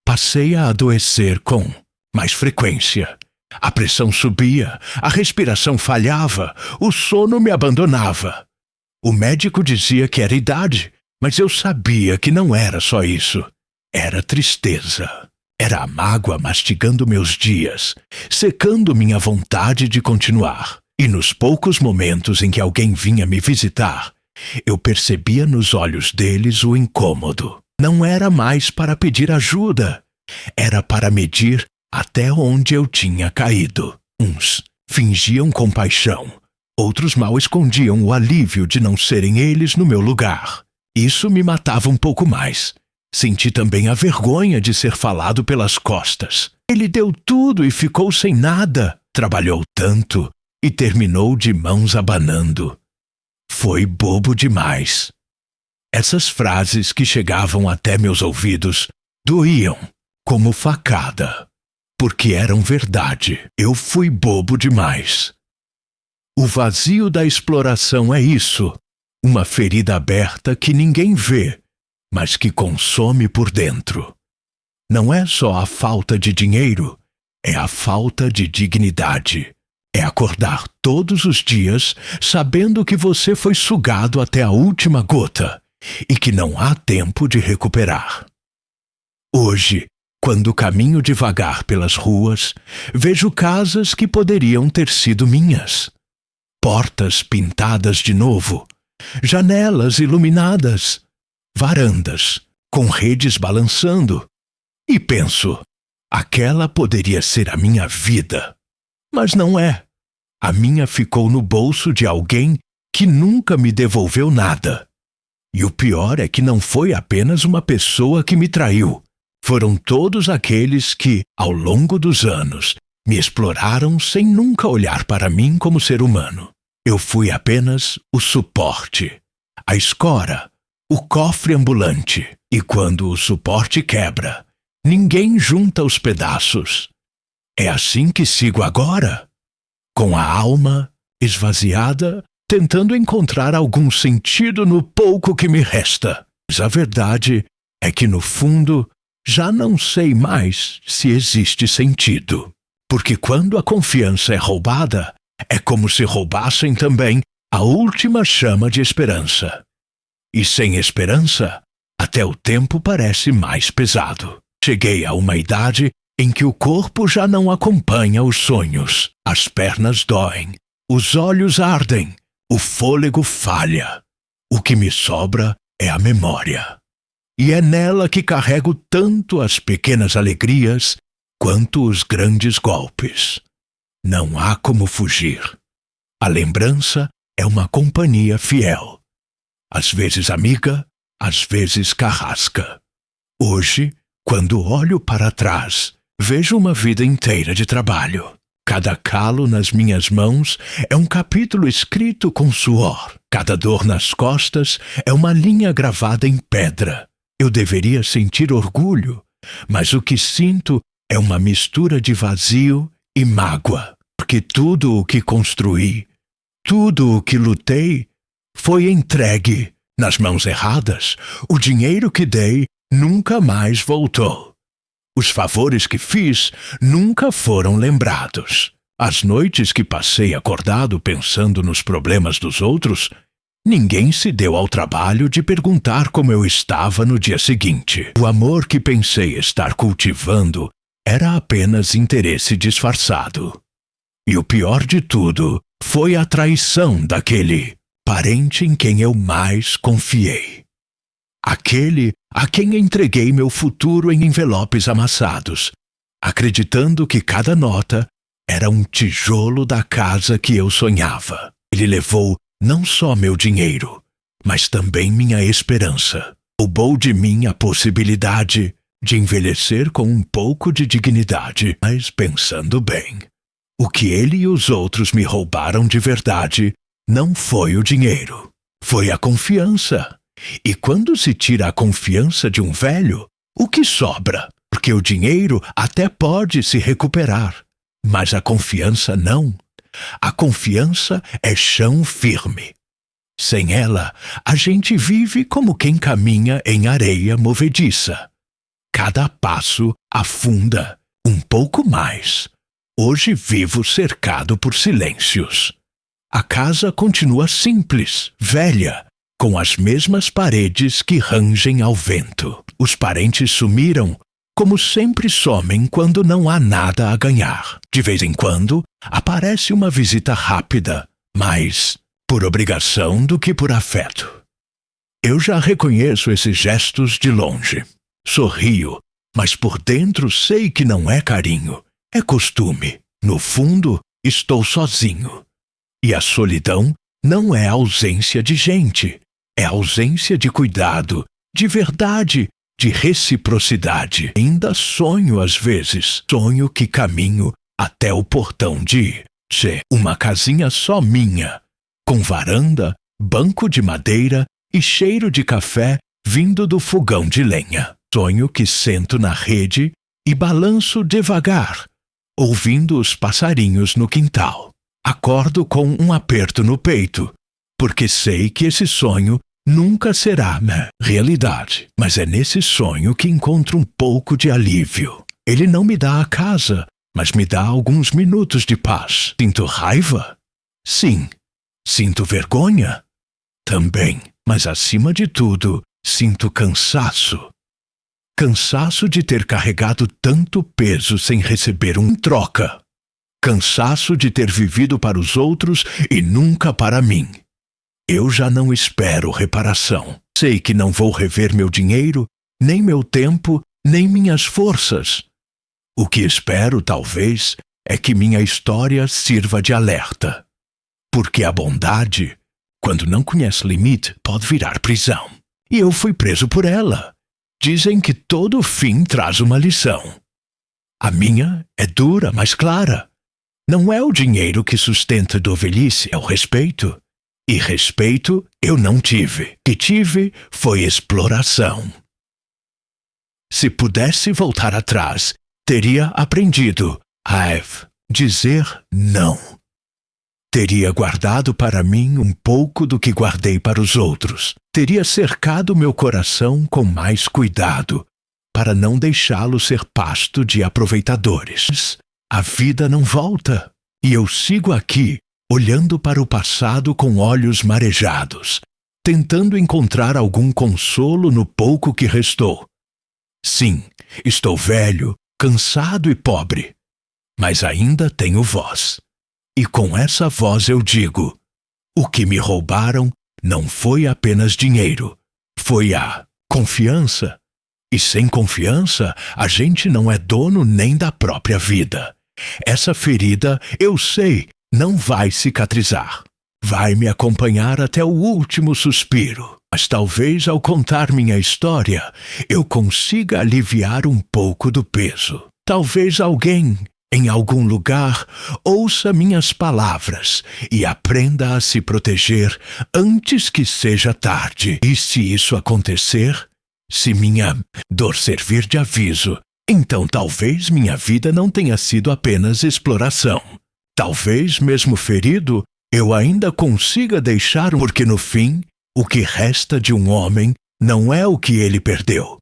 Passei a adoecer com mais frequência. A pressão subia, a respiração falhava, o sono me abandonava. O médico dizia que era idade, mas eu sabia que não era só isso. Era tristeza. Era a mágoa mastigando meus dias, secando minha vontade de continuar. E nos poucos momentos em que alguém vinha me visitar, eu percebia nos olhos deles o incômodo. Não era mais para pedir ajuda. Era para medir até onde eu tinha caído. Uns fingiam compaixão. Outros mal escondiam o alívio de não serem eles no meu lugar. Isso me matava um pouco mais. Senti também a vergonha de ser falado pelas costas. Ele deu tudo e ficou sem nada. Trabalhou tanto e terminou de mãos abanando. Foi bobo demais. Essas frases que chegavam até meus ouvidos doíam como facada, porque eram verdade. Eu fui bobo demais. O vazio da exploração é isso, uma ferida aberta que ninguém vê, mas que consome por dentro. Não é só a falta de dinheiro, é a falta de dignidade. É acordar todos os dias sabendo que você foi sugado até a última gota e que não há tempo de recuperar. Hoje, quando caminho devagar pelas ruas, vejo casas que poderiam ter sido minhas. Portas pintadas de novo, janelas iluminadas, varandas com redes balançando. E penso, aquela poderia ser a minha vida. Mas não é. A minha ficou no bolso de alguém que nunca me devolveu nada. E o pior é que não foi apenas uma pessoa que me traiu. Foram todos aqueles que, ao longo dos anos, me exploraram sem nunca olhar para mim como ser humano. Eu fui apenas o suporte, a escora, o cofre ambulante. E quando o suporte quebra, ninguém junta os pedaços. É assim que sigo agora, com a alma esvaziada, tentando encontrar algum sentido no pouco que me resta. Mas a verdade é que, no fundo, já não sei mais se existe sentido. Porque quando a confiança é roubada, é como se roubassem também a última chama de esperança. E sem esperança, até o tempo parece mais pesado. Cheguei a uma idade em que o corpo já não acompanha os sonhos. As pernas doem, os olhos ardem, o fôlego falha. O que me sobra é a memória. E é nela que carrego tanto as pequenas alegrias quanto os grandes golpes. Não há como fugir. A lembrança é uma companhia fiel. Às vezes amiga, às vezes carrasca. Hoje, quando olho para trás, vejo uma vida inteira de trabalho. Cada calo nas minhas mãos é um capítulo escrito com suor. Cada dor nas costas é uma linha gravada em pedra. Eu deveria sentir orgulho, mas o que sinto é uma mistura de vazio e mágoa. Porque tudo o que construí, tudo o que lutei, foi entregue nas mãos erradas. O dinheiro que dei nunca mais voltou. Os favores que fiz nunca foram lembrados. As noites que passei acordado pensando nos problemas dos outros, ninguém se deu ao trabalho de perguntar como eu estava no dia seguinte. O amor que pensei estar cultivando era apenas interesse disfarçado. E o pior de tudo foi a traição daquele parente em quem eu mais confiei. Aquele a quem entreguei meu futuro em envelopes amassados, acreditando que cada nota era um tijolo da casa que eu sonhava. Ele levou não só meu dinheiro, mas também minha esperança. Roubou de mim a possibilidade de envelhecer com um pouco de dignidade. Mas pensando bem, o que ele e os outros me roubaram de verdade não foi o dinheiro, foi a confiança. E quando se tira a confiança de um velho, o que sobra? Porque o dinheiro até pode se recuperar, mas a confiança não. A confiança é chão firme. Sem ela, a gente vive como quem caminha em areia movediça. Cada passo afunda um pouco mais. Hoje vivo cercado por silêncios. a casa continua simples, velha, com as mesmas paredes que rangem ao vento. Os parentes sumiram, como sempre somem quando não há nada a ganhar. De vez em quando, aparece uma visita rápida, mais por obrigação do que por afeto. Eu já reconheço esses gestos de longe. Sorrio, mas por dentro sei que não é carinho, é costume. No fundo, estou sozinho. E a solidão não é ausência de gente, é ausência de cuidado, de verdade, de reciprocidade. Ainda sonho às vezes, sonho que caminho até o portão de uma casinha só minha, com varanda, banco de madeira e cheiro de café vindo do fogão de lenha. Sonho que sento na rede e balanço devagar, ouvindo os passarinhos no quintal. Acordo com um aperto no peito, porque sei que esse sonho nunca será realidade. Mas é nesse sonho que encontro um pouco de alívio. Ele não me dá a casa, mas me dá alguns minutos de paz. Sinto raiva? Sim. Sinto vergonha? Também. Mas acima de tudo, sinto cansaço. Cansaço de ter carregado tanto peso sem receber em troca. Cansaço de ter vivido para os outros e nunca para mim. Eu já não espero reparação. Sei que não vou rever meu dinheiro, nem meu tempo, nem minhas forças. O que espero, talvez, é que minha história sirva de alerta. Porque a bondade, quando não conhece limite, pode virar prisão. E eu fui preso por ela. Dizem que todo fim traz uma lição. A minha é dura, mas clara. Não é o dinheiro que sustenta a velhice, é o respeito. E respeito eu não tive. O que tive foi exploração. Se pudesse voltar atrás, teria aprendido a dizer não. Teria guardado para mim um pouco do que guardei para os outros. Teria cercado meu coração com mais cuidado, para não deixá-lo ser pasto de aproveitadores. A vida não volta, e eu sigo aqui, olhando para o passado com olhos marejados, tentando encontrar algum consolo no pouco que restou. Sim, estou velho, cansado e pobre, mas ainda tenho voz. E com essa voz eu digo: o que me roubaram não foi apenas dinheiro, foi a confiança. E sem confiança, a gente não é dono nem da própria vida. Essa ferida, eu sei, não vai cicatrizar. Vai me acompanhar até o último suspiro. Mas talvez ao contar minha história, eu consiga aliviar um pouco do peso. Talvez alguém, em algum lugar, ouça minhas palavras e aprenda a se proteger antes que seja tarde. E se isso acontecer, se minha dor servir de aviso, então talvez minha vida não tenha sido apenas exploração. Talvez, mesmo ferido, eu ainda consiga deixar, porque no fim, o que resta de um homem não é o que ele perdeu,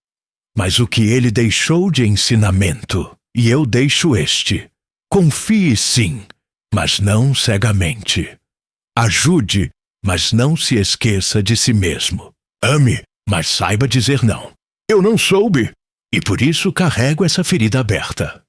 mas o que ele deixou de ensinamento. E eu deixo este. Confie sim, mas não cegamente. Ajude, mas não se esqueça de si mesmo. Ame, mas saiba dizer não. Eu não soube, e por isso carrego essa ferida aberta.